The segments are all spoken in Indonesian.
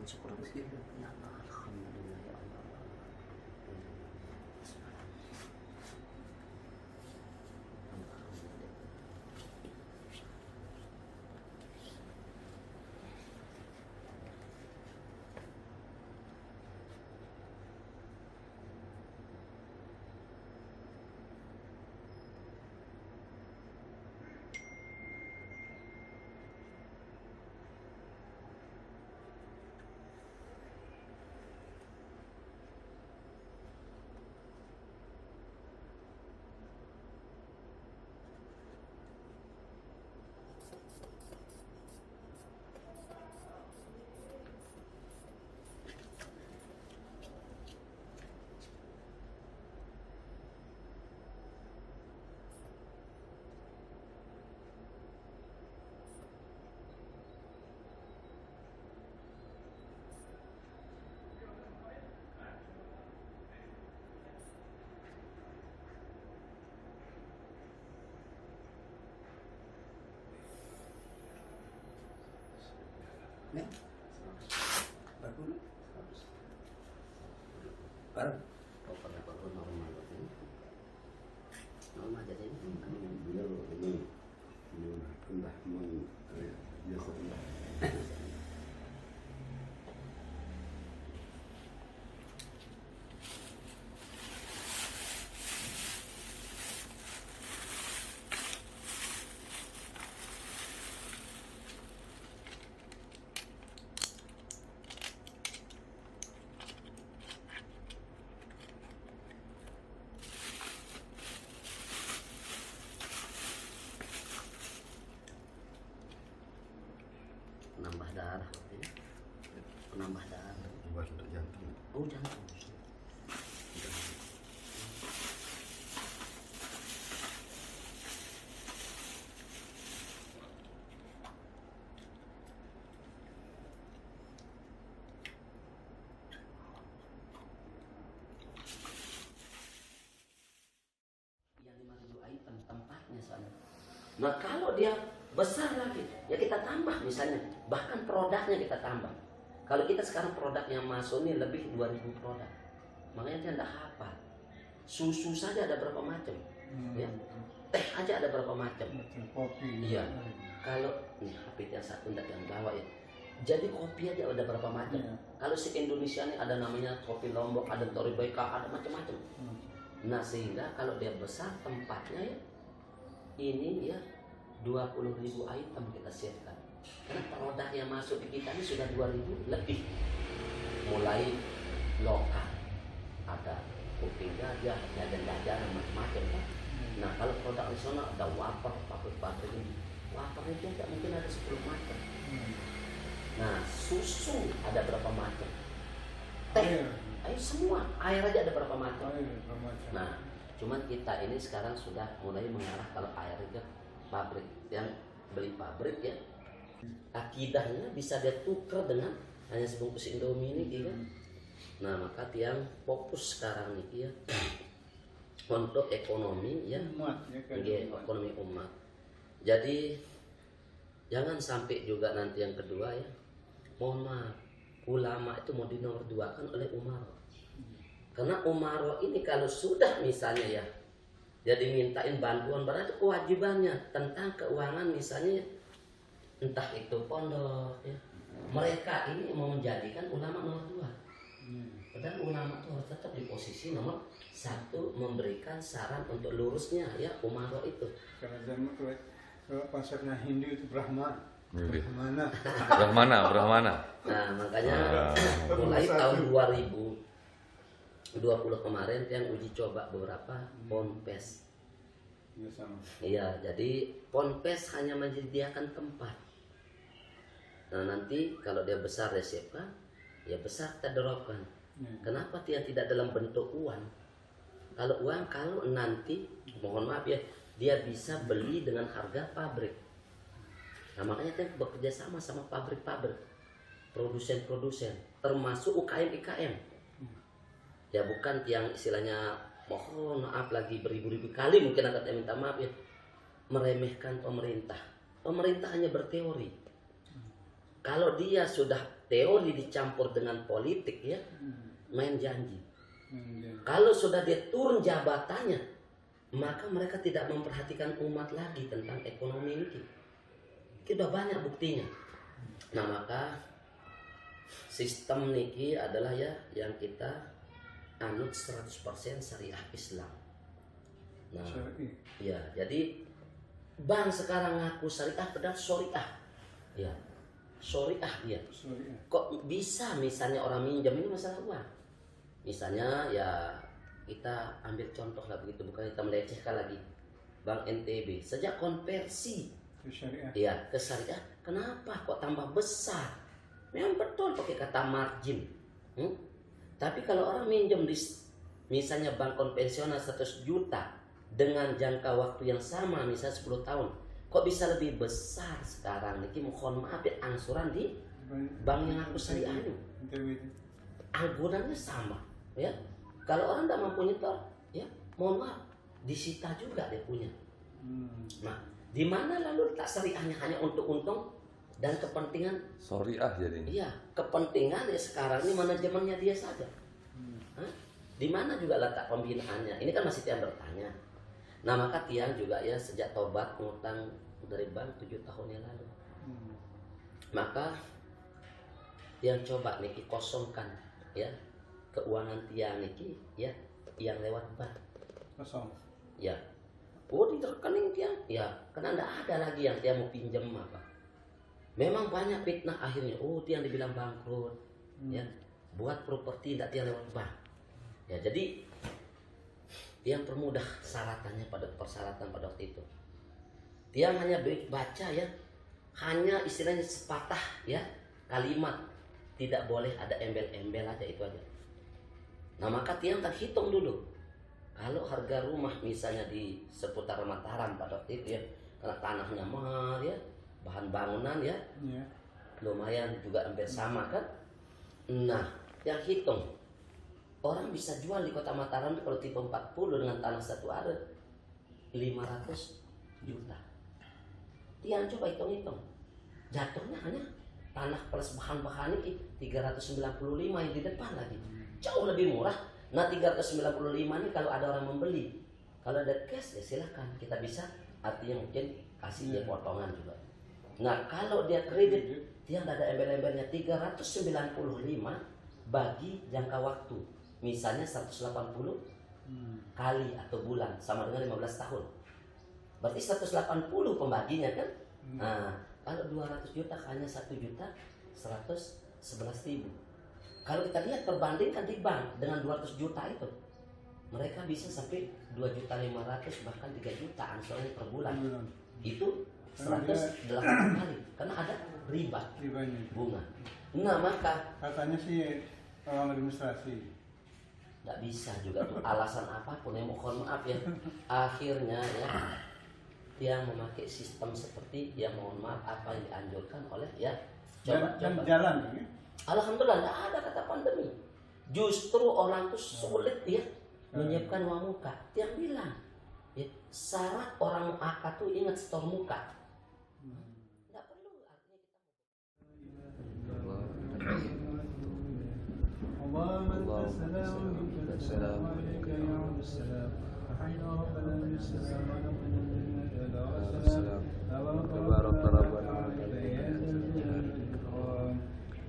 syukran ya Allah. Alhamdulillah ya Allah. Ya, bagus. Barang. Oh, pada baru normal ini. Normal jadi beliau ini hendak biasa penambah darah ini. Penambah darah. buat untuk jantung. Oh, jantung. Yang 5.000 item tempatnya soalnya. Nah kalau dia besar lagi, ya kita tambah misalnya, bahkan produknya kita tambah. Kalau kita sekarang produk yang masuk ini lebih 2.000 produk, makanya dia tidak hafal. Susu saja ada berapa macam, ya. Teh aja ada berapa macam. Kopi. Iya. Kalau nih HP yang satu tidak yang bawa ya. Jadi kopi aja ada berapa macam. Iya. Kalau si Indonesia ini ada namanya kopi Lombok, ada Toribeka, ada macam-macam. Nah sehingga kalau dia besar tempatnya ya, ini ya 20.000 item kita siapkan. Karena produk yang masuk di kita ini sudah 2.000 lebih. Mulai lokal, ada kuping gajah, jajan-jajanan macam-macam kan. Nah kalau produk nasional ada wafer, pabrik-pabrik ini. Wafer itu tidak mungkin ada 10 macam. Nah susu ada berapa macam? Teh, ayo semua, air aja ada berapa macam. Nah cuman kita ini sekarang sudah mulai mengarah kalau air itu pabrik, yang beli pabrik ya akidahnya bisa dia tukar dengan hanya sebungkus Indomie ini gitu. Nah maka yang fokus sekarang nih ya untuk ekonomi ya, ekonomi umat. Jadi jangan sampai juga nanti yang kedua ya, mohon maaf, ulama itu mau dinomor duakan oleh umaro. Karena umaro ini kalau sudah misalnya ya jadi mintain bantuan, berarti kewajibannya tentang keuangan misalnya entah itu pondok ya. Mereka ini mau menjadikan ulama nomor 2. Padahal ulama itu harus tetap di posisi nomor 1, memberikan saran untuk lurusnya ya umaro itu. Karena zaman kalau konsepnya Hindu itu Brahma. Brahmana. Brahmana. Nah makanya mulai tahun 2020 kemarin yang uji coba beberapa ponpes. Iya, jadi ponpes hanya menyediakan tempat. Nah nanti kalau dia besar resepkan, ya besar kita dropkan. Kenapa dia tidak dalam bentuk uang? Kalau uang, kalau nanti mohon maaf ya, dia bisa beli dengan harga pabrik. Nah makanya kita bekerja sama pabrik-pabrik, produsen-produsen, termasuk UKM-IKM. Ya bukan yang istilahnya mohon maaf lagi beribu-ribu kali mungkin akan minta maaf ya, meremehkan pemerintah. Pemerintah hanya berteori. Kalau dia sudah teori dicampur dengan politik ya, main janji. Iya. Kalau sudah dia turun jabatannya, maka mereka tidak memperhatikan umat lagi tentang ekonomi ini. Sudah banyak buktinya. Nah maka sistem niki adalah ya yang kita anut 100% syariah Islam. Nah, Syar'i. ya jadi bank sekarang ngaku syariah padahal syariah. Ya, syariah dia. Sorry. Kok bisa misalnya orang minjam ini masalah uang? Misalnya ya kita ambil contoh lah begitu, bukan kita melecehkan lagi. Bank NTB sejak konversi Itu syariah. ya ke syariah, kenapa kok tambah besar? Memang betul pakai kata margin. Tapi kalau orang minjem di misalnya bank konvensional 100 juta dengan jangka waktu yang sama misalnya 10 tahun, kok bisa lebih besar sekarang? Niki mohon maaf ya, angsuran di bank yang aku syariah itu NTB itu. anggurannya sama ya. Kalau orang tidak mampu nyetor ya mohon maaf disita juga dia punya. Nah di mana lalu tak syariahnya hanya untuk untung dan kepentingan? Syariah jadinya. Iya, kepentingan ya sekarang ini manajemennya dia saja. Hah? Di mana juga letak pembinaannya? Ini kan masih Tiang bertanya. Nah maka Tiang juga ya sejak tobat ngutang dari bank 7 tahun yang lalu. Maka Tiang coba niki kosongkan ya keuangan Tiang niki ya yang lewat bank. Kosong. Ya, oh di rekening Tiang ya karena tidak ada lagi yang Tiang mau pinjam apa. Memang banyak fitnah akhirnya. Oh Tiang dibilang bangkrut ya, buat properti tidak Tiang lewat bank. Ya jadi Tiang permudah persyaratan pada waktu itu. Tiang hanya baca ya, hanya istilahnya sepatah ya kalimat, tidak boleh ada embel-embel aja, itu aja. Nah maka Tiang tak hitung dulu. Kalau harga rumah misalnya di seputar Mataram pada waktu itu ya, karena tanahnya mahal ya, bahan bangunan ya, lumayan juga hampir sama kan. Nah yang hitung, orang bisa jual di kota Mataram kalau tipe 40 dengan tanah 1 are 500 juta. Tiang coba hitung-hitung, jatuhnya hanya tanah plus bahan-bahan ini 395 yang di depan lagi, jauh lebih murah. Nah 395 ini kalau ada orang membeli, kalau ada cash ya silakan kita bisa, artinya mungkin kasih dia potongan juga. Nah kalau dia kredit, dia tidak ada embel-embelnya. 395 bagi jangka waktu, misalnya 180 kali atau bulan sama dengan 15 tahun. Berarti 180 pembaginya kan. Nah kalau 200 juta hanya 1 juta 111.000. Kalau kita lihat perbandingkan di bank dengan 200 juta itu, mereka bisa sampai 2.500.000 bahkan 3 juta angsurannya per bulan. Itu 108 kali karena ada riba, bunga. Nah maka katanya sih orang administrasi nggak bisa juga tuh alasan apapun ya, mohon maaf ya, akhirnya ya yang memakai sistem seperti yang mohon maaf apa yang dianjurkan oleh ya coba jalan ya? Alhamdulillah nggak ada kata pandemi. Justru orang tuh sulit ya menyiapkan uang muka. Yang bilang ya, syarat orang mau akad tuh ingat setor muka. Nggak perlu artinya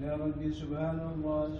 Ya Rabbi subhanallah.